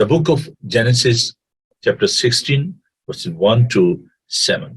The book of Genesis chapter 16 verses 1 to 7।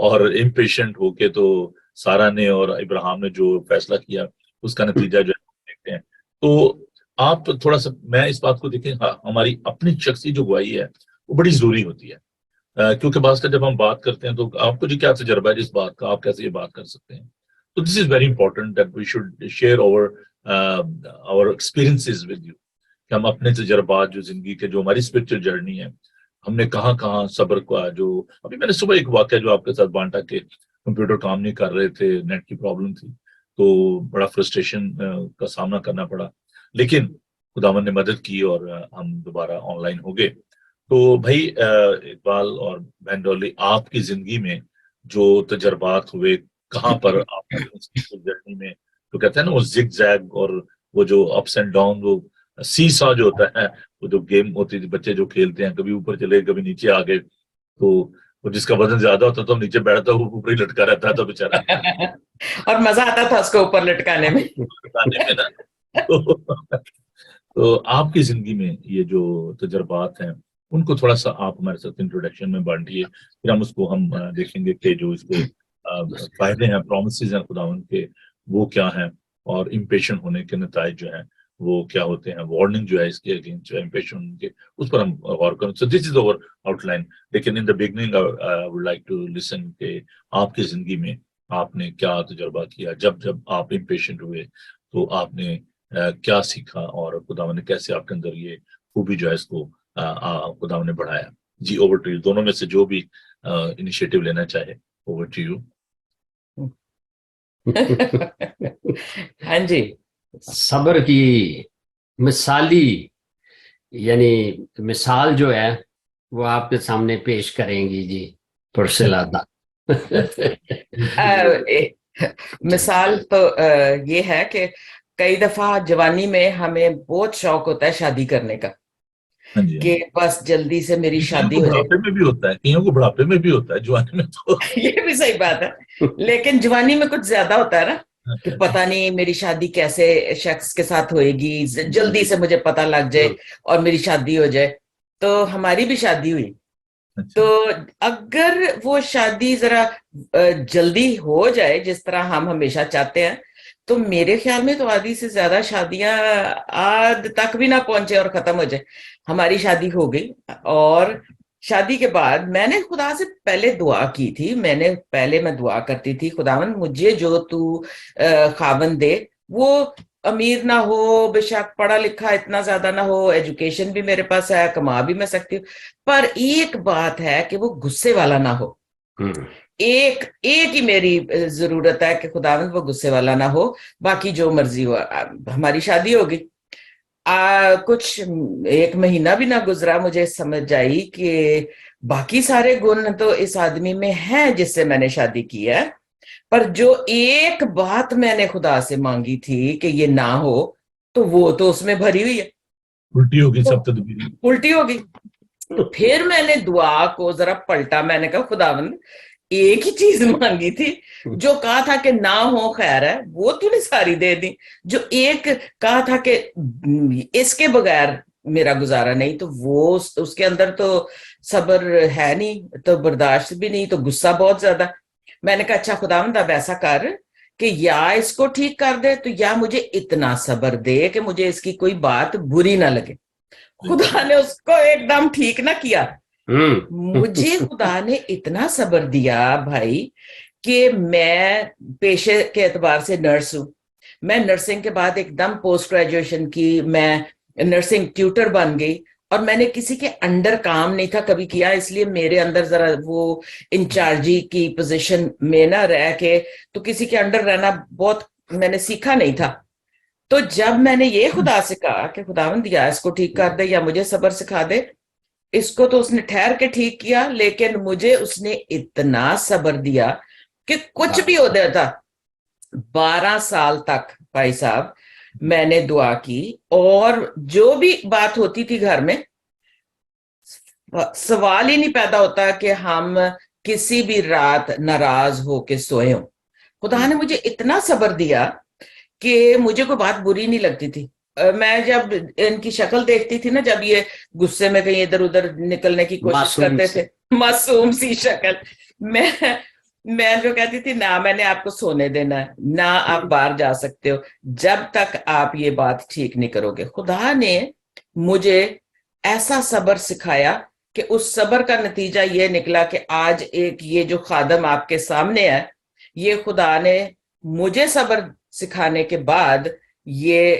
اور impatient ہو کے تو سارا نے اور ابراہیم نے جو فیصلہ کیا اس کا نتیجہ جو ہے دیکھتے ہیں. تو آپ تھوڑا سا میں اس بات کو دیکھیں, ہاں ہماری اپنی شخصی جو گواہی ہے وہ بڑی ضروری ہوتی ہے, کیونکہ بعض کا جب ہم بات کرتے ہیں تو آپ کو جی کیا تجربہ ہے اس بات کا, آپ کیسے یہ بات کر سکتے ہیں. تو this is very important that we should share our experiences with you, کہ ہم اپنے تجربات جو زندگی کے جو ہماری اسپرچل جرنی ہے, ہم نے کہاں کہاں صبر کا, جو ابھی میں نے صبح ایک واقعہ جو آپ کے ساتھ بانٹا کہ کمپیوٹر کام نہیں کر رہے تھے, نیٹ کی پرابلم تھی, تو بڑا فرسٹریشن کا سامنا کرنا پڑا, لیکن خداوند نے مدد کی اور ہم دوبارہ آن لائن ہو گئے. تو بھائی اقبال اور بہن ڈالی, آپ کی زندگی میں جو تجربات ہوئے, کہاں پر آپ جرنی میں تو کہتے ہیں نا وہ زگ زیگ اور وہ جو اپس اینڈ ڈاؤن, وہ سی سا جو ہوتا ہے, وہ جو گیم ہوتی تھی بچے جو کھیلتے ہیں, کبھی اوپر چلے کبھی نیچے آ گئے, تو وہ جس کا وزن زیادہ ہوتا تو نیچے بیٹھتا, وہ اوپر ہی لٹکا رہتا تھا بیچارہ, اور مزہ آتا تھا اس کو اوپر لٹکانے میں. تو آپ کی زندگی میں یہ جو تجربات ہیں ان کو تھوڑا سا آپ ہمارے ساتھ انٹروڈکشن میں بانٹیے, پھر ہم اس کو ہم دیکھیں گے کہ جو اس کے فائدے ہیں, پرومسز ہیں خداوند کے, وہ کیا ہیں, اور امپیشنٹ ہونے کے نتائج جو ہیں وہ کیا ہوتے ہیں, وارننگ جو ہے اس کے اگینسٹ امپیشنٹ کے, اس پر ہم غور کریں. So this is our outline, لیکن in the beginning I would like to listen کہ آپ کی زندگی میں آپ نے کیا تجربہ کیا, جب آپ امپیشنٹ ہوئے تو آپ نے کیا سیکھا, اور خداوند نے کیسے آپ کے اندر یہ خوبی جو ہے اس کو خداوند نے بڑھایا. جی اوور ٹو یو, دونوں میں سے جو بھی انیشیٹو لینا چاہے, اوور ٹو یو. ہاں جی, صبر کی مثالی یعنی مثال جو ہے وہ آپ کے سامنے پیش کریں گی جی پرسلا دا. مثال تو یہ ہے کہ کئی دفعہ جوانی میں ہمیں بہت شوق ہوتا ہے شادی کرنے کا, کہ بس جلدی سے میری شادی ہو جائے. بڑھاپے میں بھی ہوتا ہے, کئیوں کو بڑھاپے میں بھی ہوتا ہے, جوانی میں تو یہ بھی صحیح بات ہے, لیکن جوانی میں کچھ زیادہ ہوتا ہے نا, کہ پتہ نہیں میری شادی کیسے شخص کے ساتھ ہوئے گی, جلدی سے مجھے پتہ لگ جائے اور میری شادی ہو جائے. تو ہماری بھی شادی ہوئی, تو اگر وہ شادی ذرا جلدی ہو جائے جس طرح ہم ہمیشہ چاہتے ہیں, تو میرے خیال میں تو آدھی سے زیادہ شادیاں آدھ تک بھی نہ پہنچے اور ختم ہو جائے. ہماری شادی ہو گئی, اور شادی کے بعد میں نے خدا سے پہلے دعا کی تھی. میں دعا کرتی تھی, خداوند مجھے جو تو خاوند دے وہ امیر نہ ہو, بے شک پڑھا لکھا اتنا زیادہ نہ ہو, ایجوکیشن بھی میرے پاس ہے, کما بھی میں سکتی ہوں, پر ایک بات ہے کہ وہ غصے والا نہ ہو. ایک ہی میری ضرورت ہے کہ خداوند وہ غصے والا نہ ہو, باقی جو مرضی ہو. ہماری شادی ہوگی, کچھ ایک مہینہ بھی نہ گزرا مجھے سمجھ آئی کہ باقی سارے گن تو اس آدمی میں ہیں جس سے میں نے شادی کی ہے, پر جو ایک بات میں نے خدا سے مانگی تھی کہ یہ نہ ہو, تو وہ تو اس میں بھری ہوئی ہے, الٹی ہوگی, سب تدبیر الٹی ہوگی. تو پھر میں نے دعا کو ذرا پلٹا, میں نے کہا خداوند ایک ہی چیز مانگی تھی, جو کہا تھا کہ نہ ہو خیر ہے, وہ تو نے ساری دے دی. جو ایک کہا تھا کہ اس کے بغیر میرا گزارا نہیں, تو وہ اس کے اندر تو صبر ہے نہیں, تو برداشت بھی نہیں, تو غصہ بہت زیادہ. میں نے کہا اچھا خداوند اب ایسا کر کہ یا اس کو ٹھیک کر دے, تو یا مجھے اتنا صبر دے کہ مجھے اس کی کوئی بات بری نہ لگے. خدا نے اس کو ایک دم ٹھیک نہ کیا, مجھے خدا نے اتنا صبر دیا بھائی کہ میں پیشے کے اعتبار سے نرس ہوں. میں نرسنگ کے بعد ایک دم پوسٹ گریجویشن کی, میں نرسنگ ٹیوٹر بن گئی, اور میں نے کسی کے انڈر کام نہیں تھا کبھی کیا, اس لیے میرے اندر ذرا وہ انچارجی کی پوزیشن میں نہ رہ کے تو کسی کے انڈر رہنا بہت میں نے سیکھا نہیں تھا. تو جب میں نے یہ خدا سے کہا کہ خداوند یا اس کو ٹھیک کر دے یا مجھے صبر سکھا دے, اس کو تو اس نے ٹھہر کے ٹھیک کیا, لیکن مجھے اس نے اتنا صبر دیا کہ کچھ بھی ہو جاتا. 12 سال تک بھائی صاحب میں نے دعا کی, اور جو بھی بات ہوتی تھی گھر میں, سوال ہی نہیں پیدا ہوتا کہ ہم کسی بھی رات ناراض ہو کے سوئے ہوں. خدا نے مجھے اتنا صبر دیا کہ مجھے کوئی بات بری نہیں لگتی تھی. میں جب ان کی شکل دیکھتی تھی نا, جب یہ غصے میں کہیں ادھر ادھر نکلنے کی کوشش کرتے تھے, معصوم سی شکل, میں جو کہتی تھی نہ میں نے آپ کو سونے دینا ہے نہ آپ باہر جا سکتے ہو جب تک آپ یہ بات ٹھیک نہیں کرو گے. خدا نے مجھے ایسا صبر سکھایا کہ اس صبر کا نتیجہ یہ نکلا کہ آج ایک یہ جو خادم آپ کے سامنے ہے یہ خدا نے مجھے صبر سکھانے کے بعد یہ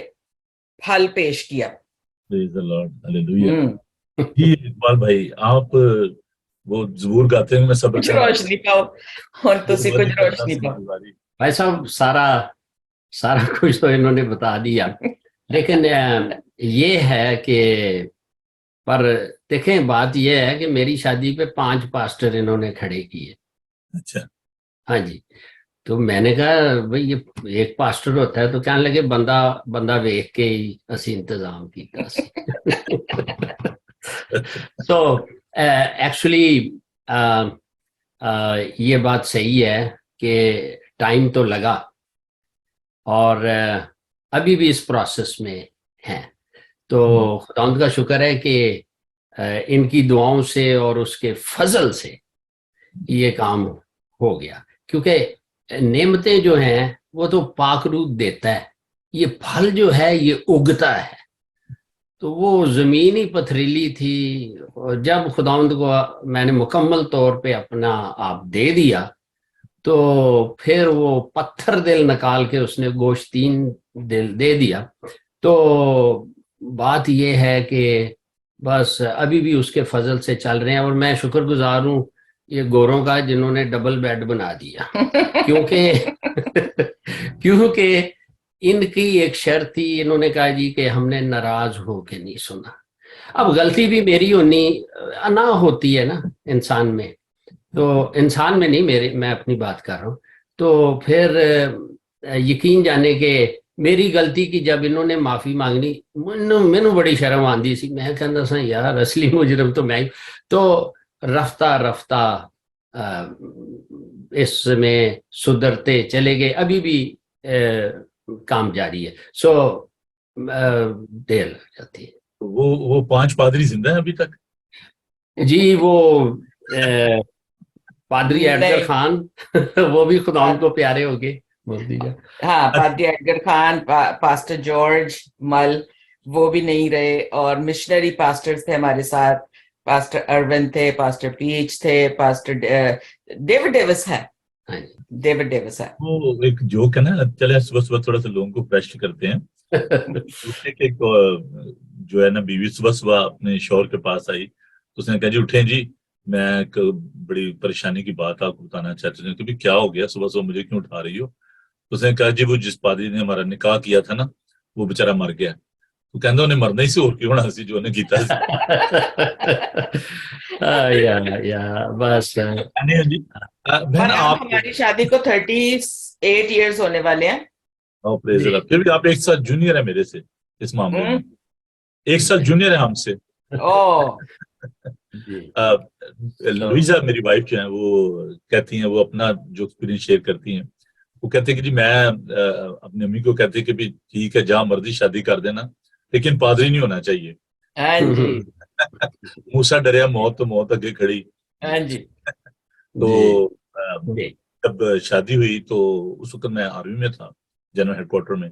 پھل پیش کیا. Praise the Lord. Hallelujah. جی اقبال بھائی آپ وہ زبور گاتے ہیں میں صبر کچھ روشنی پاؤ اور تسی کچھ روشنی پاؤ. بھائی صاحب سارا کچھ تو انہوں نے بتا دیا لیکن یہ ہے کہ پر دیکھیں بات یہ ہے کہ میری شادی پہ 5 پاسٹر انہوں نے کھڑے کیے. اچھا ہاں جی تو میں نے کہا بھئی یہ ایک پاسٹر ہوتا ہے تو کہنے لگے بندہ ویکھ کے ہی اسی انتظام کیتا سی. تو ایکچولی یہ بات صحیح ہے کہ ٹائم تو لگا اور ابھی بھی اس پروسیس میں ہیں. تو خداوند کا شکر ہے کہ ان کی دعاؤں سے اور اس کے فضل سے یہ کام ہو گیا کیونکہ نعمتیں جو ہیں وہ تو پاک روح دیتا ہے. یہ پھل جو ہے یہ اگتا ہے. تو وہ زمین ہی پتھریلی تھی اور جب خداوند کو میں نے مکمل طور پہ اپنا آپ دے دیا تو پھر وہ پتھر دل نکال کے اس نے گوشتین دل دے دیا. تو بات یہ ہے کہ بس ابھی بھی اس کے فضل سے چل رہے ہیں اور میں شکر گزار ہوں یہ گوروں کا جنہوں نے ڈبل بیڈ بنا دیا کیونکہ ان کی ایک شرط تھی. انہوں نے کہا جی کہ ہم نے ناراض ہو کے نہیں سنا. اب غلطی بھی میری ہونی نہ ہوتی ہے نا انسان میں تو انسان میں نہیں میں اپنی بات کر رہا ہوں. تو پھر یقین جانے کہ میری غلطی کی جب انہوں نے معافی مانگنی مینوں بڑی شرم آندی سی. میں کہندا سا یار اصلی مجرم تو میں. تو رفتہ اس میں سدھرتے چلے گئے. ابھی بھی کام جاری ہے. سو دیر لگ جاتی ہے. وہ 5 پادری زندہ ہیں ابھی تک؟ جی وہ پادری ایڈگر خان وہ بھی خدا کو پیارے ہو گئے بول دیجیے. ہاں پادری ایڈگر خان پاسٹر جارج مل وہ بھی نہیں رہے اور مشنری پاسٹرز تھے ہمارے ساتھ. پاسٹر ارون تھے, پاسٹر پیچ تھے, پاسٹر ڈیوڈ ڈیوس ہے. ڈیوڈ ڈیوس ہے. وہ ایک جوک ہے نا چلے صبح تھوڑا سا لوگوں کو فریش کرتے ہیں. جو ہے نا بیوی صبح اپنے شوہر کے پاس آئی تو اس نے کہا جی اٹھیں جی میں ایک بڑی پریشانی کی بات آپ کو بتانا چاہتے ہیں کہ کیا ہو گیا صبح مجھے کیوں اٹھا رہی ہو. اس نے کہا جی وہ جس پادری نے ہمارا نکاح کیا تھا نا وہ بیچارہ مر گیا. تو کہندا انہیں مرنا ہی سے اور کیوں ہونا سی جو انہیں کیتا سی. بس ہماری شادی کو 38 ایئرز ہونے والے ہیں. پھر بھی آپ ایک سال جونیئر ہے میرے سے اس معاملے میں. ایک سال جونیئر ہے ہم سے. لوئیزا میری وائف جو ہیں وہ کہتی ہیں وہ اپنا جو ایکسپیرینس شیئر کرتی ہیں. وہ کہتے ہیں کہ جی میں اپنی امی کو کہتے کہ بھی ٹھیک ہے جہاں مرضی شادی کر دینا لیکن پادری نہیں ہونا چاہیے. موسیٰ ڈریا موت تو موت اگے کھڑی. تو جب شادی ہوئی تو اس وقت میں آرمی میں تھا جنرل ہیڈ کوارٹر میں.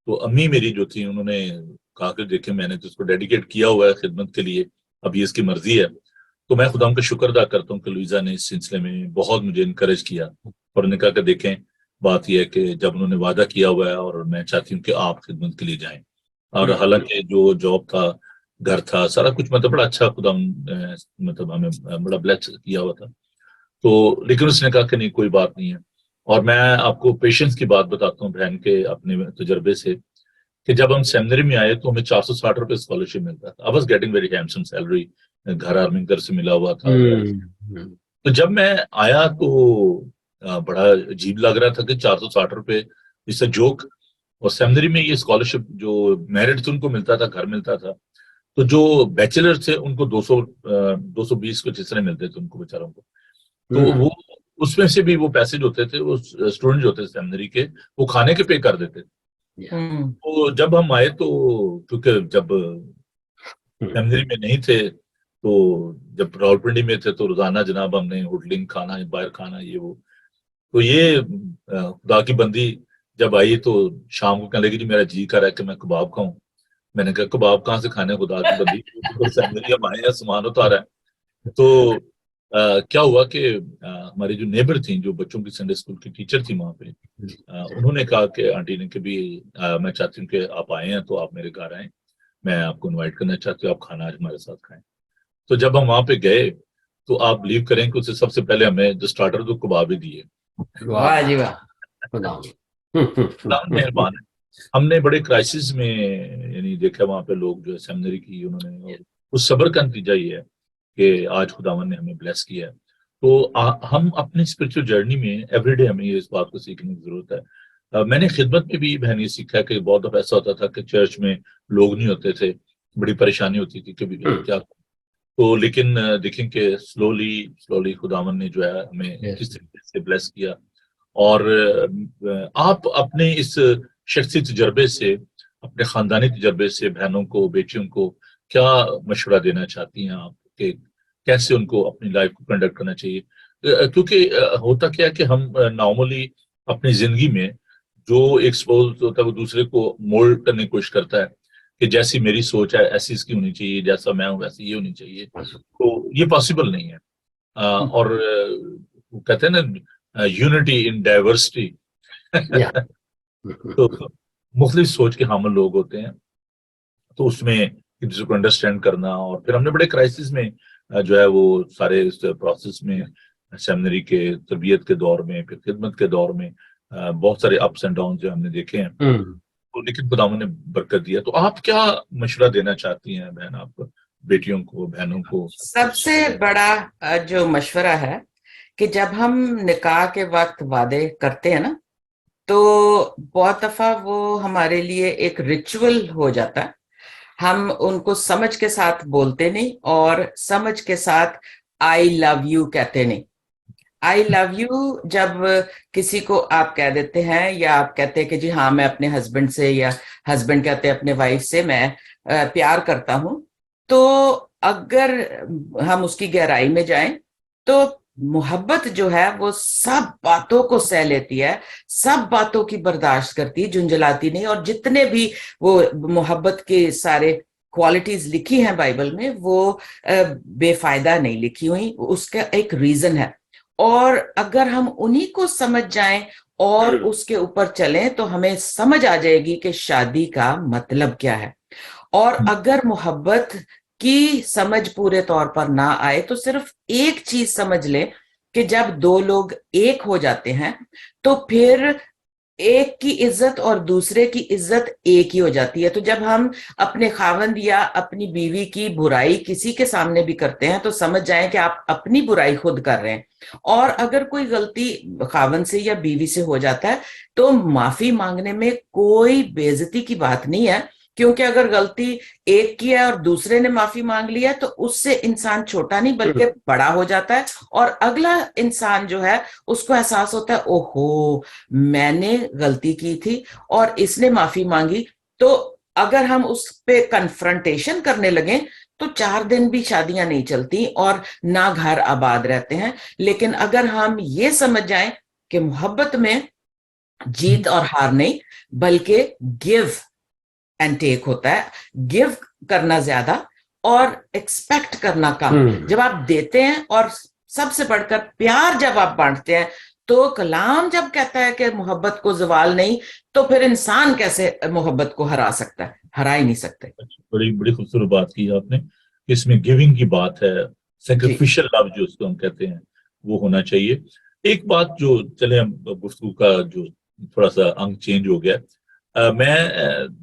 تو امی میری جو تھی انہوں نے کہا کہ دیکھیں میں نے تو اس کو ڈیڈیکیٹ کیا ہوا ہے خدمت کے لیے, اب یہ اس کی مرضی ہے. تو میں خدا کا شکر ادا کرتا ہوں کہ لوئیزا نے اس سلسلے میں بہت مجھے انکریج کیا اور انہوں نے کہا کہ دیکھیں بات یہ ہے کہ جب انہوں نے وعدہ کیا ہوا ہے اور میں چاہتی ہوں کہ آپ خدمت کے لیے جائیں. اور حالانکہ جو جاب تھا گھر تھا سارا کچھ مطلب بڑا اچھا خدا مطلب ہمیں بڑا بلیس کیا ہوا تھا. تو لیکن اس نے کہا کہ نہیں کوئی بات نہیں ہے. اور میں آپ کو پیشنس کی بات بتاتا ہوں بہن کے اپنے تجربے سے کہ جب ہم سیمنری میں آئے تو ہمیں 460 روپے اسکالرشپ ملتا تھا. I was getting very handsome salary, گھر آرمنگر سے ملا ہوا تھا. تو جب میں آیا تو بڑا عجیب لگ رہا تھا کہ 460 روپے اس سے جوک. اور سیمنری میں یہ اسکالرشپ جو میرٹ تھے ان کو ملتا تھا, گھر ملتا تھا. تو جو بیچلر تھے ان کو 220 کچھ اس طرح ملتے تھے ان کو بیچاروں کو. تو وہ اس میں سے بھی وہ پیسے جو ہوتے تھے وہ اسٹوڈنٹ جو ہوتے تھے سیمنری کے وہ کھانے کے پے کر دیتے تھے. تو جب ہم آئے تو کیونکہ جب سیمنری میں نہیں تھے تو جب راولپنڈی میں تھے تو روزانہ جناب ہم نے ہوٹلنگ کھانا باہر کھانا یہ وہ. تو یہ خدا کی بندی جب آئی تو شام کو کہنے لگی جی میرا جی کر رہا ہے کہ میں کباب کھاؤں. میں نے کہا کباب کہاں سے کھانے خدا کی بندی, ہم آئے ہیں سامان اتارا ہے. تو کیا ہوا کہ ہماری جو نیبر تھیں, جو بچوں کی سنڈے اسکول کی ٹیچر تھی وہاں پہ, انہوں نے کہا کہ آنٹی نے کہ بھی میں چاہتی ہوں کہ آپ آئے ہیں تو آپ میرے گھر آئیں, میں آپ کو انوائٹ کرنا چاہتی ہوں, آپ کھانا آج ہمارے ساتھ کھائیں. تو جب ہم وہاں پہ گئے تو آپ بلیو کریں کہ اسے سب سے پہلے ہمیں جو اسٹارٹر تو کباب ہی دیے. واہ جی واہ, خدا مہربان ہے. ہم نے بڑے کرائسس میں یعنی دیکھا وہاں پہ لوگ جو ہے سیمنری کی انہوں نے, اور اس صبر کا نتیجہ یہ ہے کہ آج خداوند نے ہمیں بلیس کیا ہے. تو ہم اپنی اسپرچل جرنی میں ایوری ڈے ہمیں اس بات کو سیکھنے کی ضرورت ہے. میں نے خدمت میں بھی بہن یہ سیکھا کہ بہت دفعہ ایسا ہوتا تھا کہ چرچ میں لوگ نہیں ہوتے تھے, بڑی پریشانی ہوتی تھی کہ کیا. تو لیکن دیکھیں کہ سلولی خداوند نے جو ہے ہمیں کس طریقے سے بلیس کیا. اور آپ اپنے اس شخصی تجربے سے, اپنے خاندانی تجربے سے بہنوں کو, بیٹیوں کو کیا مشورہ دینا چاہتی ہیں آپ کہ کیسے ان کو اپنی لائف کو کنڈکٹ کرنا چاہیے؟ کیونکہ ہوتا کیا ہے کہ ہم نارملی اپنی زندگی میں جو ایک سپوز ہوتا ہے وہ دوسرے کو مولڈ کرنے کی کوشش کرتا ہے کہ جیسی میری سوچ ہے ایسی اس کی ہونی چاہیے, جیسا میں ہوں ویسی یہ ہونی چاہیے. تو یہ پاسبل نہیں ہے. اور کہتے ہیں نا یونٹی ان ڈائیورسٹی. تو مختلف سوچ کے حامل لوگ ہوتے ہیں, تو اس میں ایک دوسرے کو انڈرسٹینڈ کرنا. اور پھر ہم نے بڑے کرائسس میں جو ہے وہ سارے اس پروسیس میں سیمنری کے تربیت کے دور میں, پھر خدمت کے دور میں بہت سارے اپس اینڈ ڈاؤن جو ہم نے دیکھے ہیں. تو لیکن خداوند نے برکت دیا. تو آپ کیا مشورہ دینا چاہتی ہیں بہن, آپ بیٹیوں کو, بہنوں کو؟ سب سے بڑا جو مشورہ ہے کہ جب ہم نکاح کے وقت وعدے کرتے ہیں نا, تو بہت دفعہ وہ ہمارے لیے ایک ریچول ہو جاتا ہے. ہم ان کو سمجھ کے ساتھ بولتے نہیں, اور سمجھ کے ساتھ آئی لو یو کہتے نہیں. آئی لو یو جب کسی کو آپ کہہ دیتے ہیں, یا آپ کہتے ہیں کہ جی ہاں میں اپنے ہسبینڈ سے, یا ہسبینڈ کہتے ہیں اپنے وائف سے میں پیار کرتا ہوں, تو اگر ہم اس کی گہرائی میں جائیں تو محبت جو ہے وہ سب باتوں کو سہ لیتی ہے, سب باتوں کی برداشت کرتی, جھنجھلاتی نہیں. اور جتنے بھی وہ محبت کے سارے کوالٹیز لکھی ہیں بائبل میں, وہ بے فائدہ نہیں لکھی ہوئی, اس کا ایک ریزن ہے. اور اگر ہم انہی کو سمجھ جائیں اور اس کے اوپر چلیں تو ہمیں سمجھ آ جائے گی کہ شادی کا مطلب کیا ہے. اور اگر محبت کی سمجھ پورے طور پر نہ آئے تو صرف ایک چیز سمجھ لیں کہ جب دو لوگ ایک ہو جاتے ہیں تو پھر ایک کی عزت اور دوسرے کی عزت ایک ہی ہو جاتی ہے. تو جب ہم اپنے خاوند یا اپنی بیوی کی برائی کسی کے سامنے بھی کرتے ہیں تو سمجھ جائیں کہ آپ اپنی برائی خود کر رہے ہیں. اور اگر کوئی غلطی خاوند سے یا بیوی سے ہو جاتا ہے تو معافی مانگنے میں کوئی بے عزتی کی بات نہیں ہے, کیونکہ اگر غلطی ایک کی ہے اور دوسرے نے معافی مانگ لی ہے تو اس سے انسان چھوٹا نہیں بلکہ بڑا ہو جاتا ہے, اور اگلا انسان جو ہے اس کو احساس ہوتا ہے اوہو میں نے غلطی کی تھی اور اس نے معافی مانگی. تو اگر ہم اس پہ کنفرنٹیشن کرنے لگیں تو 4 دن بھی شادیاں نہیں چلتی اور نہ گھر آباد رہتے ہیں. لیکن اگر ہم یہ سمجھ جائیں کہ محبت میں جیت اور ہار نہیں بلکہ گیو اینڈ ٹیک ہوتا ہے, گیو کرنا زیادہ اور ایکسپیکٹ کرنا کم. جب آپ دیتے ہیں اور سب سے بڑھ کر پیار جب آپ بانٹتے ہیں, تو کلام جب کہتا ہے کہ محبت کو زوال نہیں, تو پھر انسان کیسے محبت کو ہرا سکتا ہے؟ ہرا ہی نہیں سکتے. بڑی خوبصورت بات کی آپ نے, اس میں گیونگ کی بات ہے, سیکریفیشل لو جو اس کو ہم کہتے ہیں وہ ہونا چاہیے. ایک بات جو چلے ہم گفتگو کا جو تھوڑا سا انگ چینج ہو گیا, میں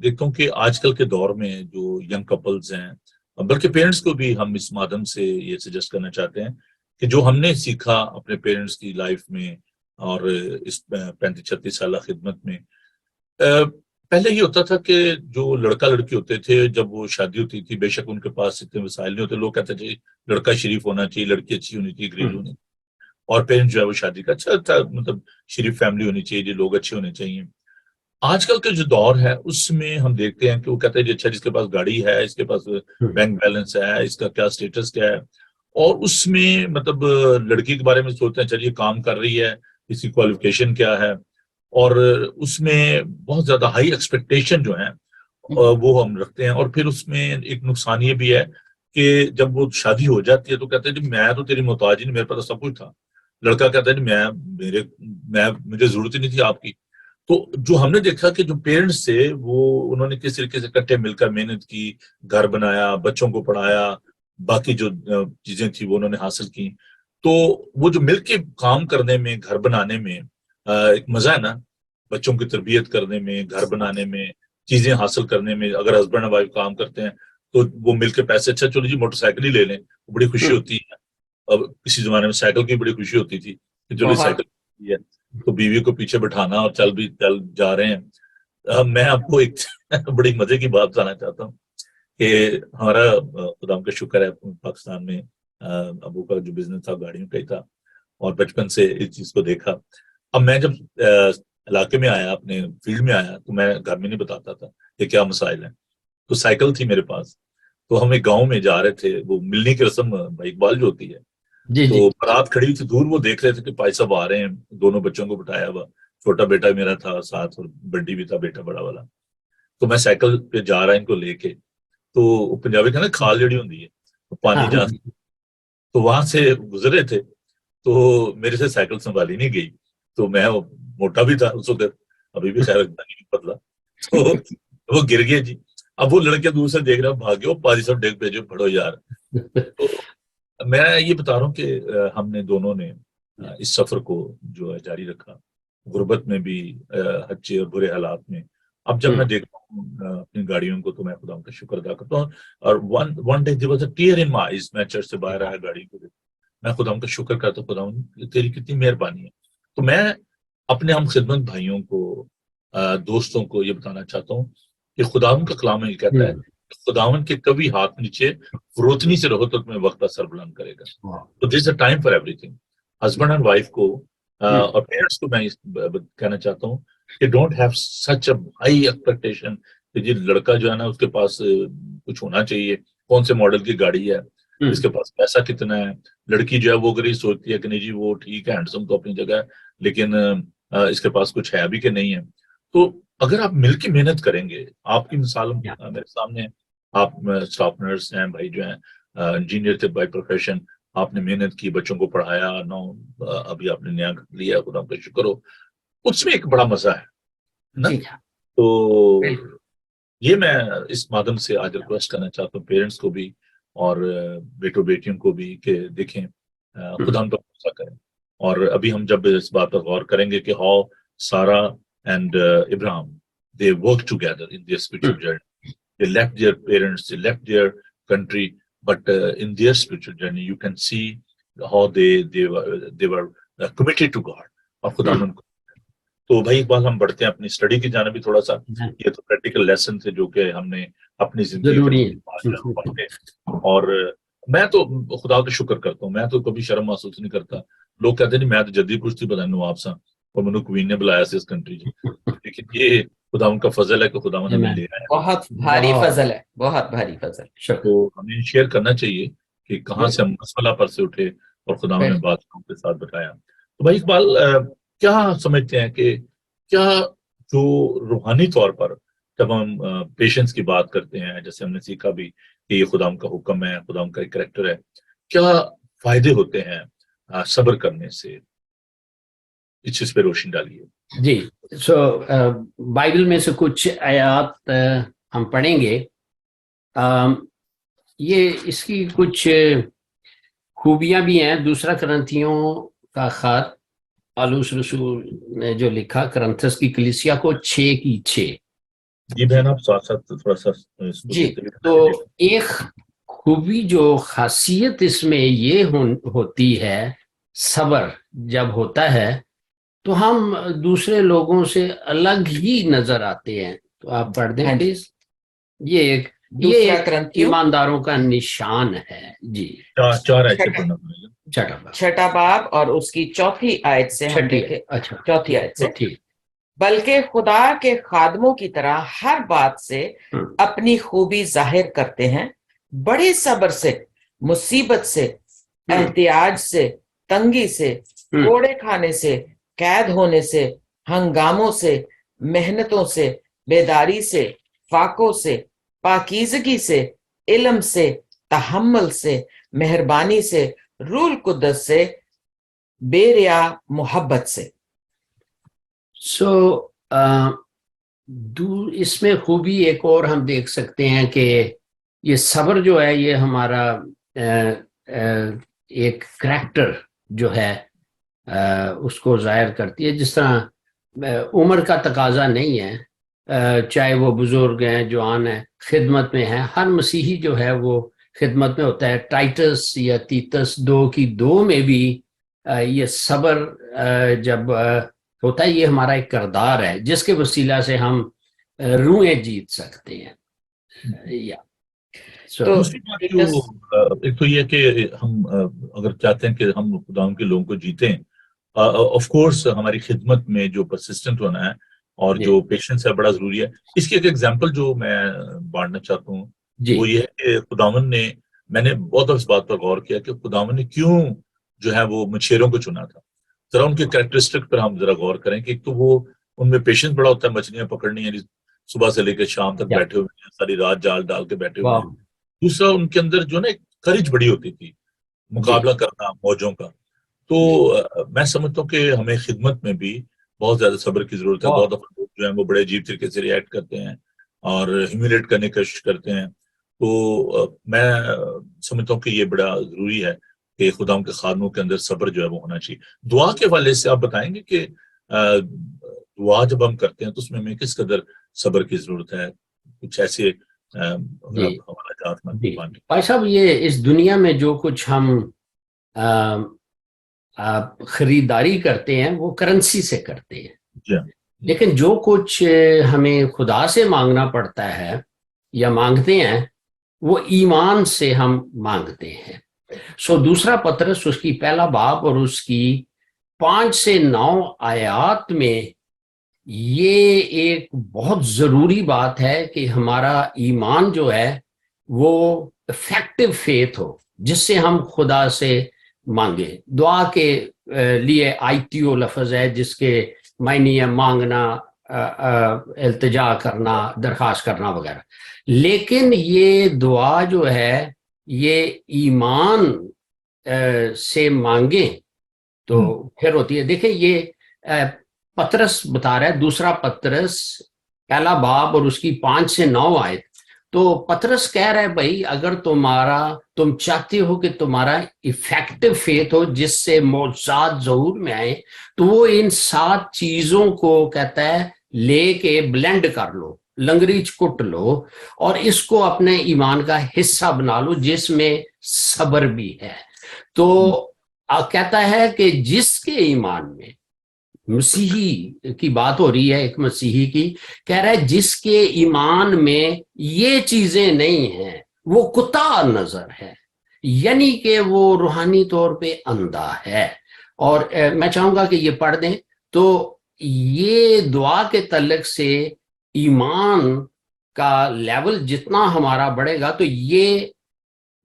دیکھتا ہوں کہ آج کل کے دور میں جو ینگ کپلز ہیں, بلکہ پیرنٹس کو بھی ہم اس مادھیم سے یہ سجیسٹ کرنا چاہتے ہیں کہ جو ہم نے سیکھا اپنے پیرنٹس کی لائف میں اور اس 35-36 سالہ خدمت میں, پہلے یہ ہوتا تھا کہ جو لڑکا لڑکی ہوتے تھے جب وہ شادی ہوتی تھی, بے شک ان کے پاس اتنے وسائل نہیں ہوتے, لوگ کہتے تھے لڑکا شریف ہونا چاہیے, لڑکی اچھی ہونی چاہیے, گریل ہونی, اور پیرنٹس جو ہے وہ شادی کا اچھا مطلب شریف فیملی ہونی چاہیے, جو لوگ اچھے ہونے چاہیے. آج کل کا جو دور ہے اس میں ہم دیکھتے ہیں کہ وہ کہتے ہیں جی اچھا جس کے پاس گاڑی ہے, اس کے پاس بینک بیلنس ہے, اس کا کیا سٹیٹس کیا ہے, اور اس میں مطلب لڑکی کے بارے میں سوچتے ہیں چلیے کام کر رہی ہے اس کی کوالیفیکیشن کیا ہے, اور اس میں بہت زیادہ ہائی ایکسپیکٹیشن جو ہیں وہ ہم رکھتے ہیں. اور پھر اس میں ایک نقصان یہ بھی ہے کہ جب وہ شادی ہو جاتی ہے تو کہتے ہیں جی میں تو تیری محتاج ہی نہیں, میرے پاس سب کچھ تھا. لڑکا کہتا ہے جی مجھے ضرورت ہی نہیں تھی آپ کی. تو جو ہم نے دیکھا کہ جو پیرنٹس تھے وہ انہوں نے کس طریقے سے اکٹھے مل کر محنت کی, گھر بنایا, بچوں کو پڑھایا, باقی جو چیزیں تھیں وہ انہوں نے حاصل کی. تو وہ جو مل کے کام کرنے میں, گھر بنانے میں ایک مزہ ہے نا, بچوں کی تربیت کرنے میں, گھر بنانے میں, چیزیں حاصل کرنے میں. اگر ہسبینڈ اور وائف کام کرتے ہیں تو وہ مل کے پیسے, اچھا چلو جی موٹر سائیکل ہی لے لیں, وہ بڑی خوشی ہوتی ہے. اب کسی زمانے میں سائیکل کی بڑی خوشی ہوتی تھی کہ چلو سائیکل ہے تو بیوی کو پیچھے بٹھانا اور چل جا رہے ہیں. میں آپ کو ایک بڑی مزے کی بات بتانا چاہتا ہوں کہ ہمارا خدا کا شکر ہے پاکستان میں ابو کا جو بزنس تھا گاڑیوں کا ہی تھا, اور بچپن سے اس چیز کو دیکھا. اب میں جب علاقے میں آیا, اپنے فیلڈ میں آیا, تو میں گھر میں نہیں بتاتا تھا کہ کیا مسائل ہیں. تو سائیکل تھی میرے پاس, تو ہم ایک گاؤں میں جا رہے تھے. وہ ملنے کی رسم بھائی اقبال جو ہوتی ہے, تو بارات کھڑی تھی دور, وہ دیکھ رہے تھے کہ بھائی صاحب آ رہے ہیں, دونوں بچوں کو بٹھایا ہوا, چھوٹا بیٹا میرا تھا ساتھ اور بڈی بھی تھا بیٹا بڑا والا. تو میں سائیکل پہ جا رہا ان کو لے کے, تو پنجابی تھا نا کھال جڑی ہوتی ہے پانی جاتی, تو وہاں سے گزرے تھے, تو میرے سے سائیکل سنبھالی نہیں گئی. تو میں موٹا بھی تھا اس وقت, ابھی بھی خیر نہیں پتلا, تو وہ گر گئے جی. اب وہ لڑکے دور سے دیکھ رہا بھاگے, وہ پاری سب ڈیگ بھیجو پڑھو یار. تو میں یہ بتا رہا ہوں کہ ہم نے دونوں نے اس سفر کو جو ہے جاری رکھا, غربت میں بھی, اچھے اور برے حالات میں. اب جب میں دیکھتا ہوں اپنی گاڑیوں کو تو میں خدا کا شکر ادا کرتا ہوں. اور one day there was a tear in my eyes, میں چرچ سے باہر آیا گاڑی کو, میں خدا کا شکر کرتا ہوں, خدا تیری کتنی مہربانی ہے. تو میں اپنے ہم خدمت بھائیوں کو, دوستوں کو یہ بتانا چاہتا ہوں کہ خداوند کا کلام یہ کہتا ہے خداوند کے کبھی ہاتھ نیچے فروتنی سے رہو تو تمہیں وقت کا سر بلند کرے گا. تو دس اے ٹائم فار ایوری تھنگ. ہسبینڈ اینڈ وائف کو اور پیرنٹس کو میں کہنا چاہتا ہوں کہ don't have such a high expectation کہ جی لڑکا جو ہے نا اس کے پاس کچھ ہونا چاہیے, کون سے ماڈل کی گاڑی ہے, اس کے پاس پیسہ کتنا ہے. لڑکی جو ہے وہ اگر یہ سوچتی ہے کہ نہیں جی وہ ٹھیک ہے, ہینڈسم تو اپنی جگہ ہے, لیکن اس کے پاس کچھ ہے بھی کہ نہیں ہے. تو اگر آپ مل کے محنت کریں گے, آپ کی مثال میرے سامنے, آپ اسٹاف نرس ہیں بھائی جو ہیں, انجینئر تھے بائی پروفیشن, آپ نے محنت کی, بچوں کو پڑھایا, ابھی آپ نے نیا گھر لیا, خدا کا شکر ہو. اس میں ایک بڑا مزہ ہے نا. تو یہ میں اس مادھیم سے آج ریکویسٹ کرنا چاہتا ہوں پیرنٹس کو بھی اور بیٹوں بیٹیوں کو بھی کہ دیکھیں خدا ہم پر بھروسہ کریں. اور ابھی ہم جب اس بات پر غور کریں گے کہ ہاؤ سارا and Abraham they work together in their spiritual journey. They left their parents, they left their country, but in their spiritual journey you can see how they were committed to God. اور خدا ان کو. تو بھائی اقبال ہم بڑھتے ہیں اپنی study کی جانب بھی تھوڑا سا. یہ تو پریکٹیکل لیسن تھے جو کہ ہم نے اپنی زندگی پڑھتے. اور میں تو خدا کا شکر کرتا ہوں, میں تو کبھی شرم محسوس نہیں کرتا. لوگ کہتے ہیں میں تو جدید کچھ بتا نواب صاحب اور منو کوئین نے بلایا سے اس کنٹری کی, لیکن یہ خدا ان کا فضل ہے کہ خدا نے ہمیں لے آیا. بہت بھاری فضل ہے, بہت بھاری فضل. تو ہمیں شیئر کرنا چاہیے کہ کہاں سے ہم مسئلہ پر سے اٹھے اور خدا نے باتوں کے ساتھ بتایا. تو بھائی اقبال کیا سمجھتے ہیں کہ کیا جو روحانی طور پر جب ہم پیشنس کی بات کرتے ہیں, جیسے ہم نے سیکھا بھی کہ یہ خدا کا حکم ہے, خدا کا ایک کریکٹر ہے, کیا فائدے ہوتے ہیں صبر کرنے سے, اس چیز پہ روشنی ڈالیے. جی. سو بائبل میں سے کچھ آیات ہم پڑھیں گے. یہ اس کی کچھ خوبیاں بھی ہیں. دوسرا کرنتھیوں کا خط پالوس رسول نے جو لکھا کرنتھس کی کلیسیا کو 6:6. جی بہن آپ ساتھ ساتھ تھوڑا سا جی. تو ایک خوبی جو خاصیت اس میں یہ ہوتی ہے, صبر جب ہوتا ہے تو ہم دوسرے لوگوں سے الگ ہی نظر آتے ہیں. تو آپ پڑھ دیں پلیز. یہ ایمانداروں کا نشان ہے. جی 4 آیتیں پڑھنا پڑے گا. 6 باب اور اس کی 4 آیت سے ہم دیکھیں. 4 آیت سے ٹھیک. بلکہ خدا کے خادموں کی طرح ہر بات سے اپنی خوبی ظاہر کرتے ہیں, بڑے صبر سے, مصیبت سے, احتیاج سے, تنگی سے, کوڑے کھانے سے, قید ہونے سے، ہنگاموں سے، محنتوں سے، بیداری سے، فاقوں سے، پاکیزگی سے، علم سے، تحمل سے، مہربانی سے، روح القدس سے، بے ریا محبت سے. سو اس میں خوبی ایک اور ہم دیکھ سکتے ہیں کہ یہ صبر جو ہے یہ ہمارا ایک کریکٹر جو ہے اس کو ظاہر کرتی ہے. جس طرح عمر کا تقاضا نہیں ہے، چاہے وہ بزرگ ہیں، جوان ہیں، خدمت میں ہیں. ہر مسیحی جو ہے وہ خدمت میں ہوتا ہے. ٹائٹس یا تیتس 2 میں بھی یہ صبر جب ہوتا ہے، یہ ہمارا ایک کردار ہے جس کے وسیلہ سے ہم روحیں جیت سکتے ہیں. دوسری بات جو ایک تو یہ کہ ہم اگر چاہتے ہیں کہ ہم خدا کے لوگوں کو جیتیں، آف کورس ہماری خدمت میں جو پرسسٹنٹ ہونا ہے اور جو پیشنس ہے بڑا ضروری ہے. اس کی ایک ایگزامپل جو میں بانٹنا چاہتا ہوں وہ یہ ہے کہ خداوند نے، میں نے بہت اس بات پر غور کیا کہ خداوند نے کیوں جو ہے وہ مچھیروں کو چنا تھا. ذرا ان کے کریکٹرسٹک پر ہم ذرا غور کریں کہ ایک تو وہ ان میں پیشنس بڑا ہوتا ہے، مچھلیاں پکڑنی، یعنی صبح سے لے کے شام تک بیٹھے ہوئے ہیں، ساری رات جال ڈال کے بیٹھے ہوئے ہیں. دوسرا ان کے اندر جو نا ایک کریج بڑی ہوتی تھی، مقابلہ کرنا موجوں کا. تو میں سمجھتا ہوں کہ ہمیں خدمت میں بھی بہت زیادہ صبر کی ضرورت ہے. بہت دفعہ لوگ جو ہیں وہ بڑے عجیب طریقے سے ریئیکٹ کرتے ہیں اور ہیومیلیٹ کرنے کی کوشش کرتے ہیں. تو میں سمجھتا ہوں کہ یہ بڑا ضروری ہے کہ خدا کے خادموں کے اندر صبر جو ہے وہ ہونا چاہیے. دعا کے حوالے سے آپ بتائیں گے کہ دعا جب ہم کرتے ہیں تو اس میں ہمیں کس قدر صبر کی ضرورت ہے؟ کچھ ایسے بھائی صاحب، یہ اس دنیا میں جو کچھ ہم خریداری کرتے ہیں وہ کرنسی سے کرتے ہیں، لیکن جو کچھ ہمیں خدا سے مانگنا پڑتا ہے یا مانگتے ہیں وہ ایمان سے ہم مانگتے ہیں. سو دوسرا پطرس اس کی 1 باب اور اس کی 5 سے 9 آیات میں یہ ایک بہت ضروری بات ہے کہ ہمارا ایمان جو ہے وہ افیکٹو فیتھ ہو، جس سے ہم خدا سے مانگے. دعا کے لیے آئیتیو لفظ ہے جس کے معنی ہے مانگنا، التجا کرنا، درخواست کرنا وغیرہ. لیکن یہ دعا جو ہے یہ ایمان سے مانگیں تو پھر ہوتی ہے. دیکھیں یہ پطرس بتا رہا ہے، دوسرا پطرس 1 باب اور اس کی 5 سے 9 آیت. تو پطرس کہہ رہا ہے بھائی اگر تم چاہتے ہو کہ تمہارا ایفیکٹو فیتھ ہو جس سے معجزات ظہور میں آئے، تو وہ ان 7 چیزوں کو کہتا ہے لے کے بلینڈ کر لو، لنگریچ کٹ لو اور اس کو اپنے ایمان کا حصہ بنا لو جس میں صبر بھی ہے. تو کہتا ہے کہ جس کے ایمان میں، مسیحی کی بات ہو رہی ہے، ایک مسیحی کی، کہہ رہا ہے جس کے ایمان میں یہ چیزیں نہیں ہیں وہ کتا نظر ہے، یعنی کہ وہ روحانی طور پہ اندھا ہے. اور میں چاہوں گا کہ یہ پڑھ دیں. تو یہ دعا کے تعلق سے ایمان کا لیول جتنا ہمارا بڑھے گا تو یہ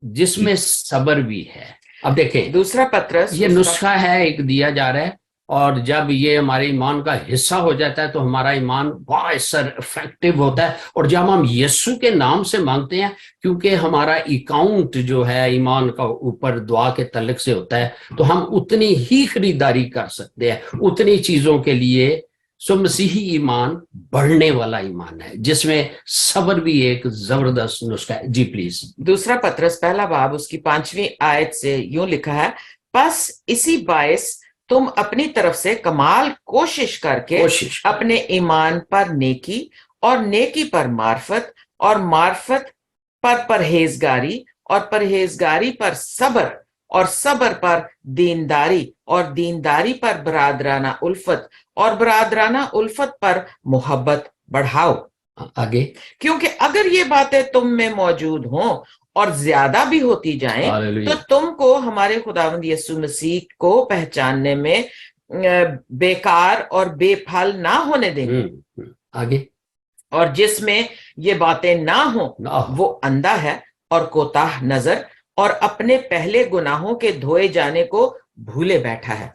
جس میں صبر بھی ہے. اب دیکھیں دوسرا پطرس یہ نسخہ ہے ایک دیا جا رہا ہے، اور جب یہ ہمارے ایمان کا حصہ ہو جاتا ہے تو ہمارا ایمان باعثر افیکٹو ہوتا ہے. اور جب ہم یسوع کے نام سے مانگتے ہیں، کیونکہ ہمارا اکاؤنٹ جو ہے ایمان کا اوپر دعا کے تعلق سے ہوتا ہے، تو ہم اتنی ہی خریداری کر سکتے ہیں اتنی چیزوں کے لیے. سو مسیحی ایمان بڑھنے والا ایمان ہے جس میں صبر بھی ایک زبردست نسخہ ہے. جی پلیز. دوسرا پطرس 1 باب اس کی 5ویں آیت سے یوں لکھا ہے، بس اسی باعث تم اپنی طرف سے کمال کوشش کر کے اپنے ایمان پر نیکی اور نیکی پر معرفت اور معرفت پر پرہیزگاری اور پرہیزگاری پر صبر اور صبر پر دینداری اور دینداری پر برادرانہ الفت اور برادرانہ الفت پر محبت بڑھاؤ. آگے، کیونکہ اگر یہ باتیں تم میں موجود ہوں اور زیادہ بھی ہوتی جائیں تو تم کو ہمارے خداوند یسوع مسیح کو پہچاننے میں بیکار اور بے پھل نہ ہونے دیں گے. آگے، اور جس میں یہ باتیں نہ ہوں وہ اندھا ہے اور کوتاہ نظر اور اپنے پہلے گناہوں کے دھوئے جانے کو بھولے بیٹھا ہے.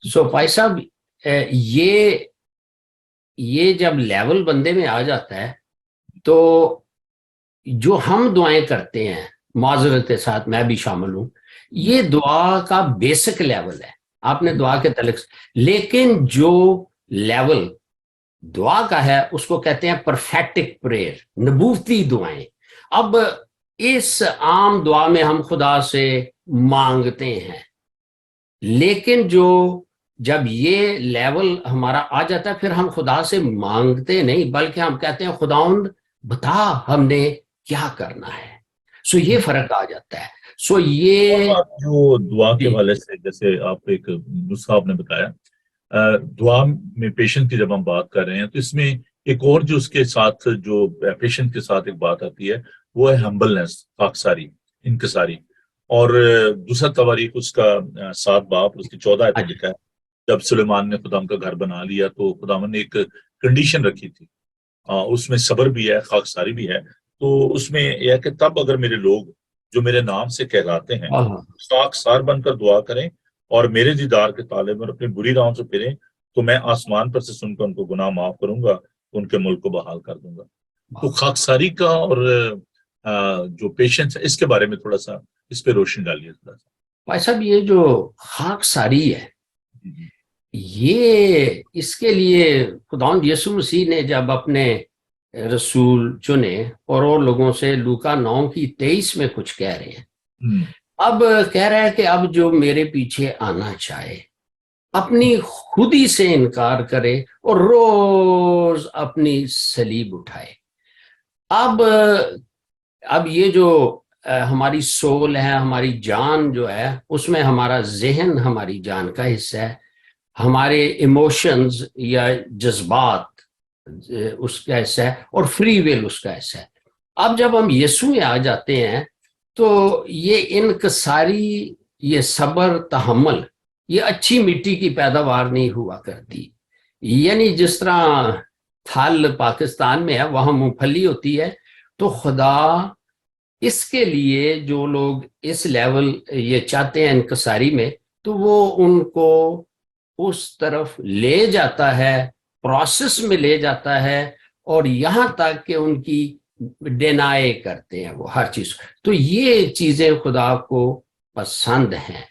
سو بھائی صاحب یہ جب لیول بندے میں آ جاتا ہے تو جو ہم دعائیں کرتے ہیں، معذرت کے ساتھ میں بھی شامل ہوں، یہ دعا کا بیسک لیول ہے، آپ نے دعا کے تعلق، لیکن جو لیول دعا کا ہے اس کو کہتے ہیں پرفیکٹک پریئر، نبوتی دعائیں۔ اب اس عام دعا میں ہم خدا سے مانگتے ہیں، لیکن جب یہ لیول ہمارا آ جاتا ہے پھر ہم خدا سے مانگتے نہیں بلکہ ہم کہتے ہیں خداوند بتا ہم نے کیا کرنا ہے۔ سو یہ فرق آ جاتا ہے۔ سو یہ آپ جو دعا کے حوالے سے جیسے آپ ایک نسخہ آپ نے بتایا، دعا میں پیشنٹ کی جب ہم بات کر رہے ہیں تو اس میں ایک اور جو اس کے ساتھ جو پیشنٹ کے ساتھ ایک بات آتی ہے وہ ہے ہمبلنس، خاکساری، انکساری۔ اور دوسرا تواریخ اس کا 7 باب اس کی 14 آیت لکھا ہے، جب سلیمان نے خدا کا گھر بنا لیا تو خدا نے ایک کنڈیشن رکھی تھی، اس میں صبر بھی ہے، خاکساری بھی ہے۔ تو اس میں یہ ہے کہ تب اگر میرے لوگ جو میرے نام سے کہلاتے ہیں خاکسار بن کر دعا کریں اور میرے دیدار کے طالب میں اپنی بری راہوں سے پھریں تو میں آسمان پر سے سن کر ان کو گناہ معاف کروں گا، ان کے ملک کو بحال کر دوں گا۔ تو خاکساری کا اور جو پیشنس ہے اس کے بارے میں تھوڑا سا اس پہ روشنی ڈالیے تھوڑا سا۔ بھائی صاحب یہ جو خاکساری ہے یہ اس کے لیے خداوند یسوع مسیح نے جب اپنے رسول چنے اور لوگوں سے لوکا 9:23 میں کچھ کہہ رہے ہیں، اب کہہ رہا ہے کہ اب جو میرے پیچھے آنا چاہے اپنی خودی سے انکار کرے اور روز اپنی صلیب اٹھائے۔ اب یہ جو ہماری سول ہے، ہماری جان جو ہے، اس میں ہمارا ذہن ہماری جان کا حصہ ہے، ہمارے ایموشنز یا جذبات اس کا حصہ ہے اور فری ویل اس کا حصہ ہے۔ اب جب ہم یسوع میں آ جاتے ہیں تو یہ انکساری، یہ صبر، تحمل، یہ اچھی مٹی کی پیداوار نہیں ہوا کرتی۔ یعنی جس طرح تھل پاکستان میں ہے وہاں مونگ پھلی ہوتی ہے، تو خدا اس کے لیے جو لوگ اس لیول یہ چاہتے ہیں انکساری میں، تو وہ ان کو اس طرف لے جاتا ہے، پروسیس میں لے جاتا ہے، اور یہاں تک کہ ان کی ڈینائی کرتے ہیں وہ ہر چیز۔ تو یہ چیزیں خدا کو پسند ہیں،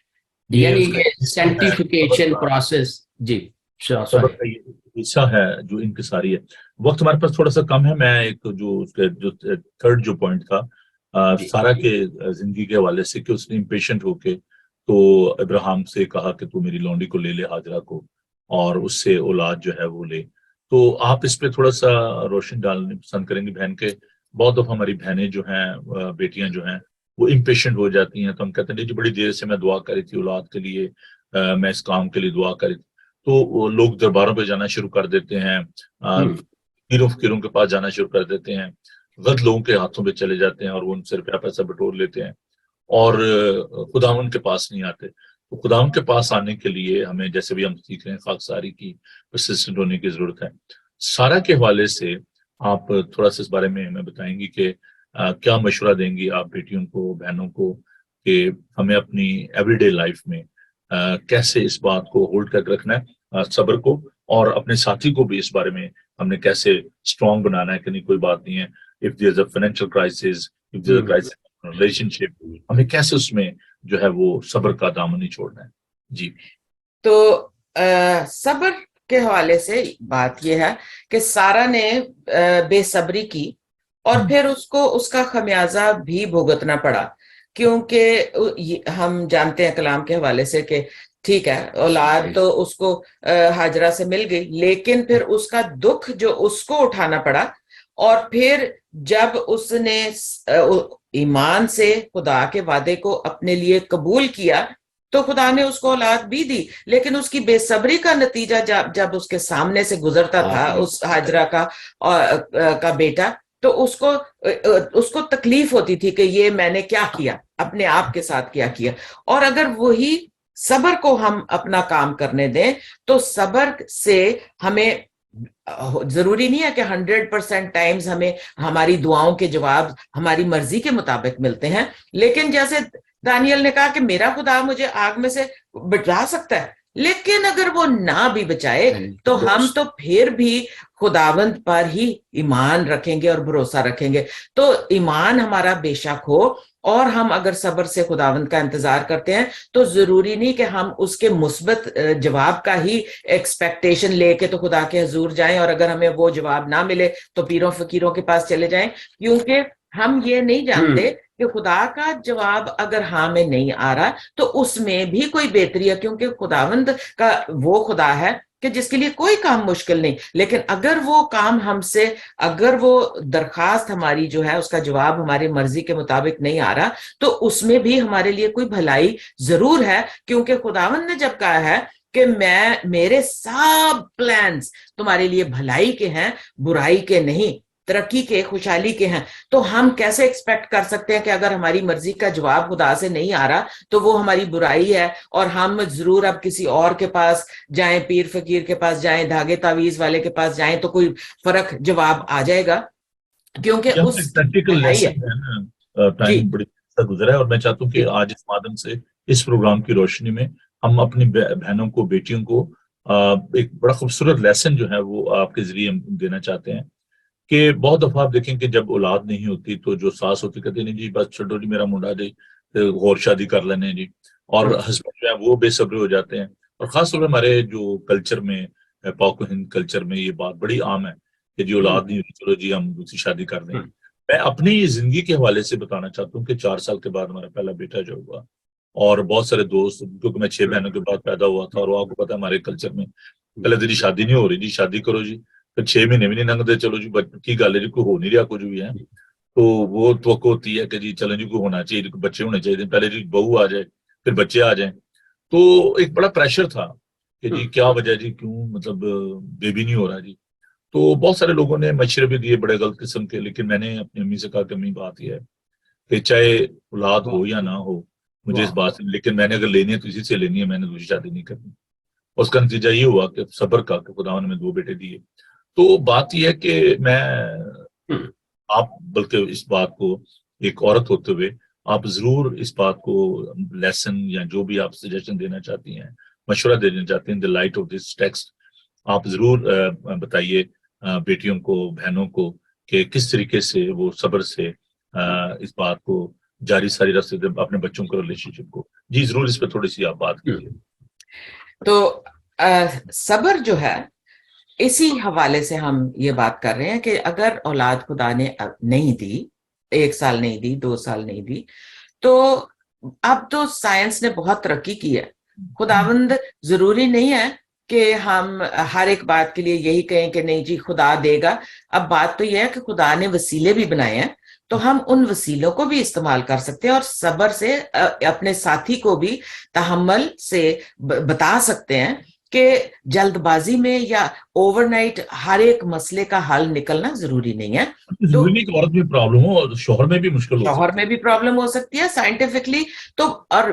یعنی یہ سینٹیفیکیشن پروسیس۔ جی حصہ ہے جو انکساری ہے۔ وقت ہمارے پاس تھوڑا سا کم ہے، میں ایک جو تھرڈ جو پوائنٹ تھا سارا کے زندگی کے حوالے سے کہ اس نے امپیشنٹ ہو کے تو ابراہیم سے کہا کہ تو میری لونڈی کو لے لے، ہاجرہ کو، اور اس سے اولاد جو ہے وہ لے۔ تو آپ اس پہ تھوڑا سا روشن ڈالنے پسند کریں گے؟ بہن کے بہت دفعہ ہماری بہنیں جو ہیں، بیٹیاں جو ہیں، وہ امپیشنٹ ہو جاتی ہیں، تو ہم کہتے ہیں جو بڑی دیر سے میں دعا کری تھی اولاد کے لیے، میں اس کام کے لیے دعا کری تھی، تو لوگ درباروں پہ جانا شروع کر دیتے ہیں، پیروں فقیروں کے پاس جانا شروع کر دیتے ہیں، غلط لوگوں کے ہاتھوں پہ چلے جاتے ہیں اور وہ ان سے روپیہ پیسہ بٹور لیتے ہیں اور خدا ان کے پاس نہیں آتے۔ تو خدا ان کے پاس آنے کے لیے ہمیں، جیسے بھی ہم سیکھ رہے ہیں، خاکساری کی پرسسٹنٹ ہونے کی ضرورت ہے۔ سارا کے حوالے سے آپ تھوڑا سا اس بارے میں ہمیں بتائیں گی کہ کیا مشورہ دیں گی آپ بیٹیوں کو، بہنوں کو، کہ ہمیں اپنی ایوری ڈے لائف میں کیسے اس بات کو ہولڈ کر کے رکھنا ہے، صبر کو، اور اپنے ساتھی کو بھی اس بارے میں ہم نے کیسے اسٹرانگ بنانا ہے کہ نہیں کوئی بات نہیں ہے، if there's a financial crisis, if there's a crisis in relationship، ہمیں کیسے اس میں جو ہے وہ صبر کا دامن نہیں چھوڑنا ہے۔ جی تو صبر کے حوالے سے بات یہ ہے کہ سارا نے بے صبری کی اور پھر اس کا خمیازہ بھی بھگتنا پڑا، کیونکہ ہم جانتے ہیں کلام کے حوالے سے کہ ٹھیک ہے اولاد تو اس کو ہاجرہ سے مل گئی، لیکن پھر اس کا دکھ جو اس کو اٹھانا پڑا، اور پھر جب اس نے ایمان سے خدا کے وعدے کو اپنے لیے قبول کیا تو خدا نے اس کو اولاد بھی دی، لیکن اس کی بے صبری کا نتیجہ جب اس کے سامنے سے گزرتا تھا اس ہاجرہ کا بیٹا، تو اس کو تکلیف ہوتی تھی کہ یہ میں نے کیا کیا، اپنے آپ کے ساتھ کیا کیا۔ اور اگر وہی صبر کو ہم اپنا کام کرنے دیں تو صبر سے ہمیں ضروری نہیں ہے کہ 100% ٹائمز ہمیں ہماری دعاؤں کے جواب ہماری مرضی کے مطابق ملتے ہیں، لیکن جیسے دانیل نے کہا کہ میرا خدا مجھے آگ میں سے بچا سکتا ہے، لیکن اگر وہ نہ بھی بچائے تو ہم تو پھر بھی خداوند پر ہی ایمان رکھیں گے اور بھروسہ رکھیں گے. تو ایمان ہمارا بے شک ہو اور ہم اگر صبر سے خداوند کا انتظار کرتے ہیں تو ضروری نہیں کہ ہم اس کے مثبت جواب کا ہی ایکسپیکٹیشن لے کے تو خدا کے حضور جائیں اور اگر ہمیں وہ جواب نہ ملے تو پیروں فقیروں کے پاس چلے جائیں, کیونکہ ہم یہ نہیں جانتے کہ خدا کا جواب اگر ہاں میں نہیں آ رہا تو اس میں بھی کوئی بہتری ہے, کیونکہ خداوند کا وہ خدا ہے کہ جس کے لیے کوئی کام مشکل نہیں. لیکن اگر وہ کام ہم سے, اگر وہ درخواست ہماری جو ہے اس کا جواب ہماری مرضی کے مطابق نہیں آ رہا تو اس میں بھی ہمارے لیے کوئی بھلائی ضرور ہے, کیونکہ خداوند نے جب کہا ہے کہ میرے سب پلانز تمہارے لیے بھلائی کے ہیں, برائی کے نہیں, ترقی کے, خوشحالی کے ہیں. تو ہم کیسے ایکسپیکٹ کر سکتے ہیں کہ اگر ہماری مرضی کا جواب خدا سے نہیں آ رہا تو وہ ہماری برائی ہے اور ہم ضرور اب کسی اور کے پاس جائیں, پیر فقیر کے پاس جائیں, دھاگے تعویذ والے کے پاس جائیں تو کوئی فرق جواب آ جائے گا, کیونکہ اس پریکٹیکل لیسن ہے نا. ٹائم بڑی گزرا ہے اور میں چاہتا ہوں کہ آج اس مادھیم سے, اس پروگرام کی روشنی میں ہم اپنی بہنوں کو, بیٹیوں کو ایک بڑا خوبصورت لیسن جو ہے وہ آپ کے ذریعے ہم دینا چاہتے ہیں. کہ بہت دفعہ آپ دیکھیں کہ جب اولاد نہیں ہوتی تو جو ساس ہوتی کہتے نہیں جی بس چھوڑو جی میرا منڈا جی غور شادی کر لینے جی, اور ہسبینڈ جو ہے وہ بے صبر ہو جاتے ہیں. اور خاص طور پہ ہمارے جو کلچر میں, پاک و ہند کلچر میں یہ بات بڑی عام ہے کہ جی اولاد نہیں ہوتی چلو جی ہم دوسری شادی کر دیں. میں اپنی زندگی کے حوالے سے بتانا چاہتا ہوں کہ 4 سال کے بعد ہمارا پہلا بیٹا جو ہوا, اور بہت سارے دوست, کیونکہ میں 6 بہنوں کے بعد پیدا ہوا تھا, اور وہ آپ کو پتا ہے ہمارے کلچر میں پہلے تیری شادی نہیں ہو رہی جی شادی کرو جی, پھر 6 مہینے بھی نہیں لنگتے چلو جی کی گل ہے جی کوئی ہو نہیں رہا کچھ بھی ہے, تو وہ توقع ہوتی ہے کہ جی چلو جی کوئی ہونا چاہیے, بچے ہونے چاہیے, پہلے جی بہو آ جائے پھر بچے آ جائیں. تو ایک بڑا پریشر تھا کہ جی کیا وجہ جی کیوں مطلب بیبی نہیں ہو رہا جی. تو بہت سارے لوگوں نے مشورے بھی دیے بڑے غلط قسم کے, لیکن میں نے اپنی امی سے کہا کہ امی بات یہ ہے کہ چاہے اولاد ہو یا نہ ہو مجھے اس بات سے, لیکن میں نے اگر لینی ہے تو اسی سے لینی ہے, میں نے دوسری شادی نہیں کرنی. اس کا نتیجہ یہ ہوا کہ صبر کا, کہ خدا نے 2 بیٹے دیے. تو بات یہ ہے کہ میں آپ بلکہ اس بات کو ایک عورت ہوتے ہوئے آپ ضرور اس بات کو لیسن یا جو بھی آپ سجیشن دینا چاہتی ہیں, مشورہ دینا چاہتے ہیں, the light of this text آپ ضرور بتائیے بیٹیوں کو, بہنوں کو کہ کس طریقے سے وہ صبر سے اس بات کو جاری ساری رکھتے تھے اپنے بچوں کے ریلیشن شپ کو. جی ضرور اس پہ تھوڑی سی آپ بات کیجیے. تو صبر جو ہے اسی حوالے سے ہم یہ بات کر رہے ہیں کہ اگر اولاد خدا نے نہیں دی, 1 سال نہیں دی, 2 سال نہیں دی, تو اب تو سائنس نے بہت ترقی کی ہے. خداوند ضروری نہیں ہے کہ ہم ہر ایک بات کے لیے یہی کہیں کہ نہیں جی خدا دے گا. اب بات تو یہ ہے کہ خدا نے وسیلے بھی بنائے ہیں تو ہم ان وسیلوں کو بھی استعمال کر سکتے ہیں اور صبر سے اپنے ساتھی کو بھی تحمل سے بتا سکتے ہیں کہ جلد بازی میں یا اوور نائٹ ہر ایک مسئلے کا حل نکلنا ضروری نہیں ہے. ضروری نہیں کہ عورت میں پرابلم ہو اور شوہر میں بھی مشکل ہو سکتی ہے, شوہر میں بھی پرابلم ہو سکتی ہے سائنٹیفکلی. تو اور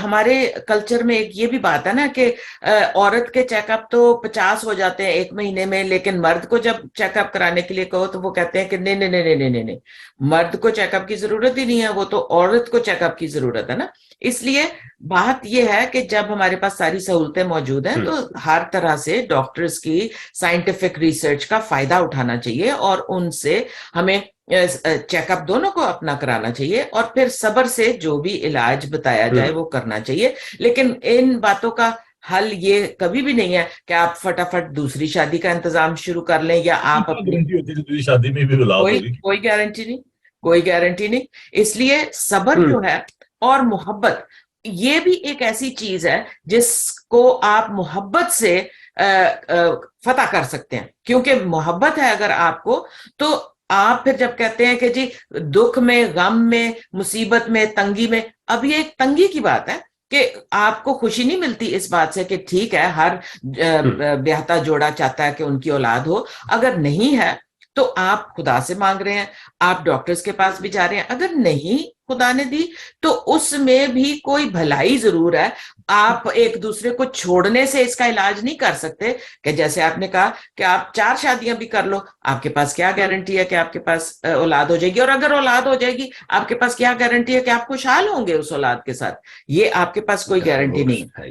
ہمارے کلچر میں ایک یہ بھی بات ہے نا کہ عورت کے چیک اپ تو 50 ہو جاتے ہیں 1 مہینے میں, لیکن مرد کو جب چیک اپ کرانے کے لیے کہو تو وہ کہتے ہیں کہ نہیں نہیں نہیں نہیں نہیں, مرد کو چیک اپ کی ضرورت ہی نہیں ہے, وہ تو عورت کو چیک اپ کی ضرورت ہے نا. اس لیے بات یہ ہے کہ جب ہمارے پاس ساری سہولتیں موجود ہیں تو ہر طرح سے ڈاکٹرز کی سائنٹیفک ریسرچ کا فائدہ اٹھانا چاہیے اور ان سے ہمیں چیک اپ دونوں کو اپنا کرانا چاہیے اور پھر صبر سے جو بھی علاج بتایا جائے وہ کرنا چاہیے. لیکن ان باتوں کا حل یہ کبھی بھی نہیں ہے کہ آپ فٹافٹ دوسری شادی کا انتظام شروع کر لیں یا آپ اپنی شادی میں بھی کوئی گارنٹی نہیں, کوئی گارنٹی نہیں. اس لیے صبر جو ہے اور محبت یہ بھی ایک ایسی چیز ہے جس کو آپ محبت سے فتح کر سکتے ہیں, کیونکہ محبت ہے اگر آپ کو تو آپ پھر جب کہتے ہیں کہ جی دکھ میں, غم میں, مصیبت میں, تنگی میں, اب یہ ایک تنگی کی بات ہے کہ آپ کو خوشی نہیں ملتی اس بات سے کہ ٹھیک ہے ہر بیاہتا جوڑا چاہتا ہے کہ ان کی اولاد ہو, اگر نہیں ہے تو آپ خدا سے مانگ رہے ہیں, آپ ڈاکٹرز کے پاس بھی جا رہے ہیں, اگر نہیں خدا نے دی تو اس میں بھی کوئی بھلائی ضرور ہے. آپ ایک دوسرے کو چھوڑنے سے اس کا علاج نہیں کر سکتے کہ جیسے آپ نے کہا کہ آپ 4 شادیاں بھی کر لو, آپ کے پاس کیا گارنٹی ہے کہ آپ کے پاس اولاد ہو جائے گی, اور اگر اولاد ہو جائے گی آپ کے پاس کیا گارنٹی ہے کہ آپ خوشحال ہوں گے اس اولاد کے ساتھ, یہ آپ کے پاس کوئی گارنٹی نہیں ہے.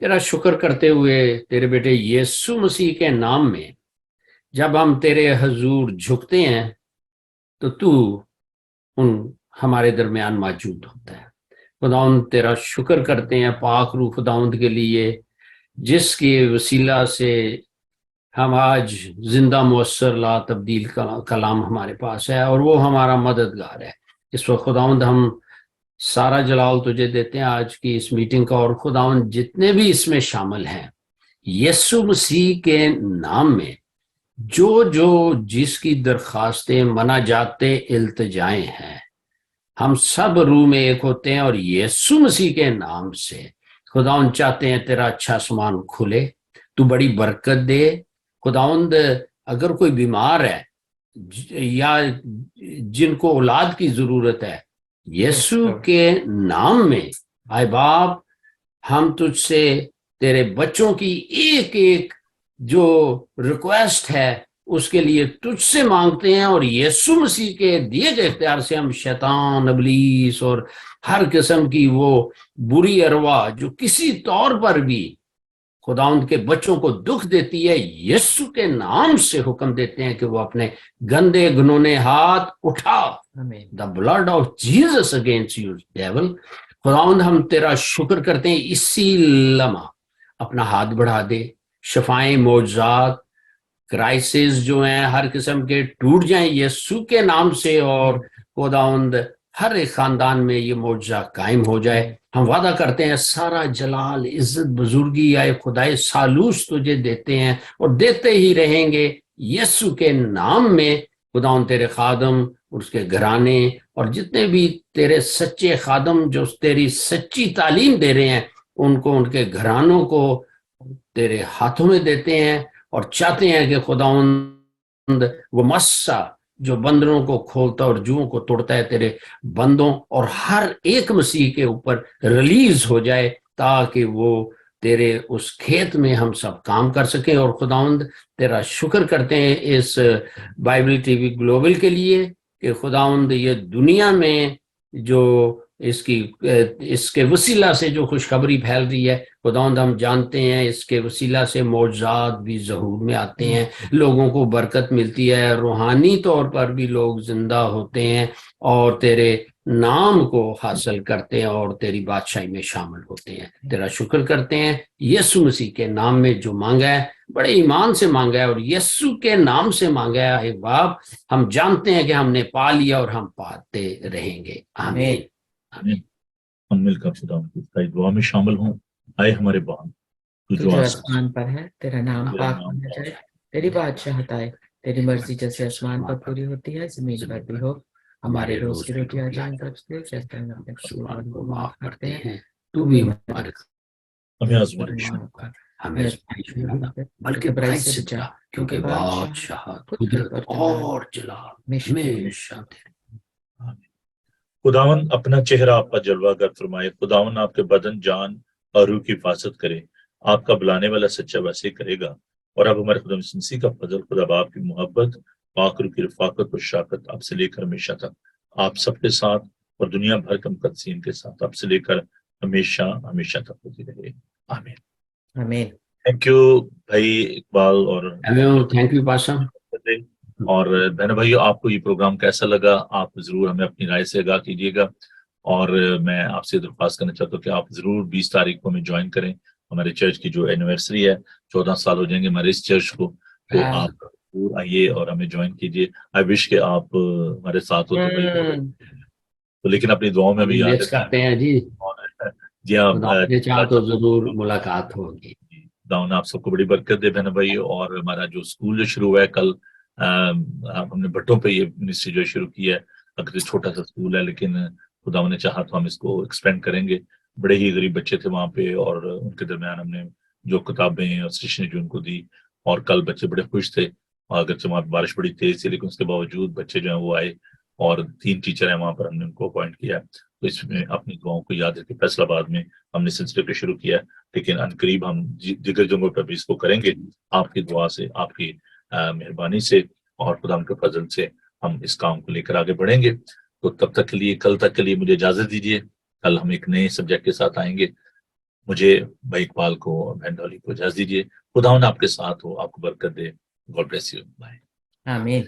تیرا شکر کرتے ہوئے تیرے بیٹے یسوع مسیح کے نام میں جب ہم تیرے حضور جھکتے ہیں تو ہمارے درمیان موجود ہوتا ہے۔ خداوند تیرا شکر کرتے ہیں پاک روح خداوند کے لیے، جس کے وسیلہ سے ہم آج زندہ مؤثر لا تبدیل کلام ہمارے پاس ہے، اور وہ ہمارا مددگار ہے۔ اس وقت خداوند ہم سارا جلال تجھے دیتے ہیں آج کی اس میٹنگ کا، اور خداوند جتنے بھی اس میں شامل ہیں یسوع مسیح کے نام میں جو جس کی درخواستیں مناجاتیں التجائیں ہیں، ہم سب روح میں ایک ہوتے ہیں، اور یسوع مسیح کے نام سے خداوند چاہتے ہیں تیرا اچھا سامان کھلے، تو بڑی برکت دے۔ خداوند اگر کوئی بیمار ہے یا جن کو اولاد کی ضرورت ہے، یسوع کے نام میں اے باپ ہم تجھ سے تیرے بچوں کی ایک ایک جو ریکویسٹ ہے اس کے لیے تجھ سے مانگتے ہیں، اور یسوع مسیح کے دیے گئے اختیار سے ہم شیطان، ابلیس اور ہر قسم کی وہ بری ارواح جو کسی طور پر بھی خداوند کے بچوں کو دکھ دیتی ہے، یسوع کے نام سے حکم دیتے ہیں کہ وہ اپنے گندے گنونے ہاتھ اٹھا۔ The blood of Jesus against you, devil۔ خداوند ہم تیرا شکر کرتے ہیں، اسی لمحہ اپنا ہاتھ بڑھا دے، شفائیں، معجزات، کرائسس جو ہیں ہر قسم کے ٹوٹ جائیں یسوع کے نام سے، اور خداوند ہر ایک خاندان میں یہ معجزہ قائم ہو جائے۔ ہم وعدہ کرتے ہیں سارا جلال، عزت، بزرگی آئے خدائے سالوس تجھے دیتے ہیں اور دیتے ہی رہیں گے یسوع کے نام میں۔ خداوند تیرے خادم اور اس کے گھرانے اور جتنے بھی تیرے سچے خادم جو تیری سچی تعلیم دے رہے ہیں، ان کو، ان کے گھرانوں کو تیرے ہاتھوں میں دیتے ہیں، اور چاہتے ہیں کہ خداوند وہ مسا جو بندروں کو کھولتا اور جوؤں کو توڑتا ہے تیرے بندوں اور ہر ایک مسیح کے اوپر ریلیز ہو جائے، تاکہ وہ تیرے اس کھیت میں ہم سب کام کر سکیں۔ اور خداوند تیرا شکر کرتے ہیں اس بائبل ٹی وی گلوبل کے لیے کہ خداوند یہ دنیا میں جو اس کے وسیلہ سے جو خوشخبری پھیل رہی ہے، خداوند ہم جانتے ہیں اس کے وسیلہ سے معجزات بھی ظہور میں آتے ہیں، لوگوں کو برکت ملتی ہے، روحانی طور پر بھی لوگ زندہ ہوتے ہیں اور تیرے نام کو حاصل کرتے ہیں اور تیری بادشاہی میں شامل ہوتے ہیں۔ تیرا شکر کرتے ہیں یسوع مسیح کے نام میں جو مانگا ہے، بڑے ایمان سے مانگا ہے اور یسوع کے نام سے مانگا ہے اے باپ، ہم جانتے ہیں کہ ہم نے پا لیا اور ہم پاتے رہیں گے۔ آمین۔ ہم مل کر خدا کی دعا میں شامل ہوں۔ آئے ہمارے باپ تو جو آسمان پر ہے، تیرا نام پاک ہونا چاہے، تیری بادشاہت آئے، تیری مرضی جیسے آسمان پر پوری ہوتی ہے زمین پر بھی ہو۔ ہمارے روز کی روٹی آج ہم طرف سے، جیسے ہم اپنے قصورواروں کو معاف کرتے ہیں، تو بھی ہمیں آزمائش ہمیں بلکہ برائی سے بچا، کیونکہ بادشاہت، قدرت اور جلال ہمیشہ تیرے۔ خداون اپنا چہرہ آپ کا جلوہ گر فرمائے، خداون آپ کے بدن، جان اور روح کی حفاظت کرے۔ آپ کا بلانے والا سچا ویسے ہی کرے گا، اور اب ہمارے خدا مسیح کا فضل، خدا باپ کی محبت، پاک روح کی رفاقت اور شراکت آپ سے لے کر ہمیشہ تک آپ سب کے ساتھ اور دنیا بھر کے مقدسین کے ساتھ آپ سے لے کر ہمیشہ ہمیشہ تک ہوتی رہے۔ آمین۔ آمین۔ تھینک یو بھائی اقبال اور تھینک یو پاشا۔ اور بہن بھائیو، آپ کو یہ پروگرام کیسا لگا آپ ضرور ہمیں اپنی رائے سے آگاہ کیجیے گا، اور میں آپ سے درخواست کرنا چاہتا ہوں کہ آپ ضرور 20 تاریخ کو ہمیں جوائن کریں۔ ہمارے چرچ کی جو اینیورسری ہے، 14 سال ہو جائیں گے ہمارے اس چرچ کو، تو آپ ضرور آئیے اور ہمیں جوائن کیجیے۔ آئی وش کہ آپ ہمارے ساتھ ہوتے تو، لیکن اپنی دعاؤں میں بھی یاد کرتے ہیں جی ہاں تو ضرور ملاقات ہوگی۔ داؤن آپ سب کو بڑی برکت دے بہن بھائی۔ اور ہمارا جو اسکول جو شروع ہوا ہے کل، ہم نے بٹوں پہ یہ منسٹری جو شروع کی ہے، اگر چھوٹا سا اسکول ہے لیکن خدا نے چاہا تو ہم اس کو ایکسپینڈ کریں گے۔ بڑے ہی غریب بچے تھے وہاں پہ، اور ان کے درمیان ہم نے جو کتابیں اور اسٹیشنری جو ان کو دی، اور کل بچے بڑے خوش تھے، اگرچہ وہاں پہ بارش بڑی تیز تھی لیکن اس کے باوجود بچے جو ہیں وہ آئے، اور 3 ٹیچر ہیں وہاں پر، ہم نے ان کو اپوائنٹ کیا۔ تو اس میں اپنی دعاؤں کو یاد رکھے، فیصل آباد میں ہم نے سلسلے کو شروع کیا، لیکن عنقریب ہم دیگر جگہوں پر بھی اس کو کریں گے۔ آپ کی دعا سے، آپ کی مہربانی سے اور خدا کے فضل سے ہم اس کام کو لے کر آگے بڑھیں گے۔ تو تب تک کے لیے، کل تک کے لیے مجھے اجازت دیجیے، کل ہم ایک نئے سبجیکٹ کے ساتھ آئیں گے۔ مجھے بھائی اقبال کو اور بہن ڈالی کو اجازت دیجیے. خداوند آپ کے ساتھ ہو, آپ کو برکت دے. God bless you. بائے. آمین.